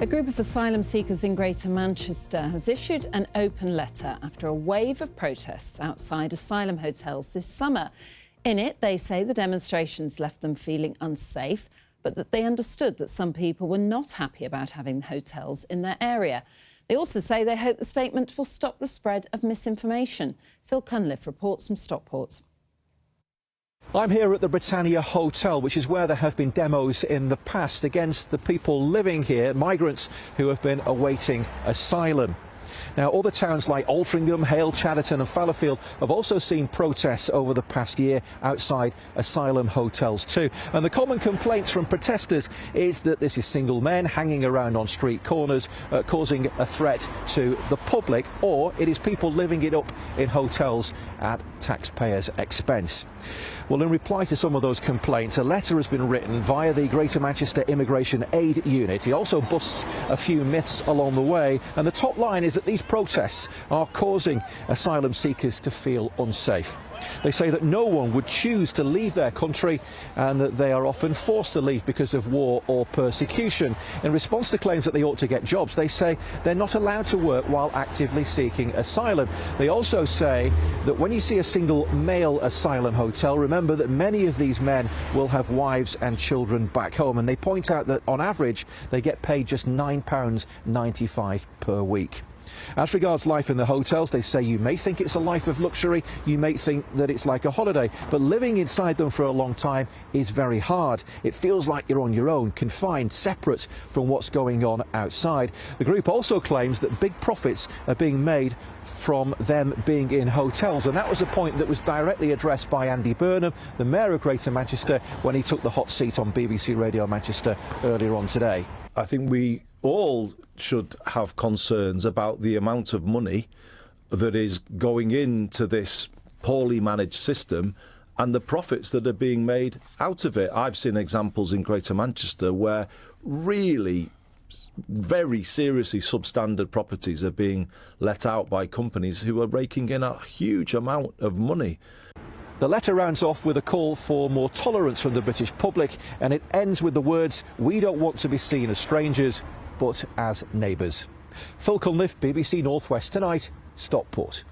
A group of asylum seekers in Greater Manchester has issued an open letter after a wave of protests outside asylum hotels this summer. In it, they say the demonstrations left them feeling unsafe, but that they understood that some people were not happy about having hotels in their area. They also say they hope the statement will stop the spread of misinformation. Phil Cunliffe reports from Stockport. I'm here at the Britannia Hotel, which is where there have been demos in the past against the people living here, migrants who have been awaiting asylum. Now, other towns like Altrincham, Hale, Chadderton and Fallowfield have also seen protests over the past year outside asylum hotels too. And the common complaints from protesters is that this is single men hanging around on street corners, causing a threat to the public, or it is people living it up in hotels at taxpayers' expense. Well, in reply to some of those complaints, a letter has been written via the Greater Manchester Immigration Aid Unit. He also busts a few myths along the way, and the top line is that these protests are causing asylum seekers to feel unsafe. They say that no one would choose to leave their country and that they are often forced to leave because of war or persecution. In response to claims that they ought to get jobs, they say they're not allowed to work while actively seeking asylum. They also say that when you see a single male asylum hotel, remember that many of these men will have wives and children back home, and they point out that on average they get paid just £9.95 per week. As regards life in the hotels, they say you may think it's a life of luxury, you may think that it's like a holiday, but living inside them for a long time is very hard. It feels like you're on your own, confined, separate from what's going on outside. The group also claims that big profits are being made from them being in hotels, and that was a point that was directly addressed by Andy Burnham, the Mayor of Greater Manchester, when he took the hot seat on BBC Radio Manchester earlier on today. I think we all should have concerns about the amount of money that is going into this poorly managed system and the profits that are being made out of it. I've seen examples in Greater Manchester where really very seriously substandard properties are being let out by companies who are raking in a huge amount of money. The letter rounds off with a call for more tolerance from the British public, and it ends with the words, "We don't want to be seen as strangers, but as neighbours." Phil Cunliffe, BBC North West Tonight, Stockport.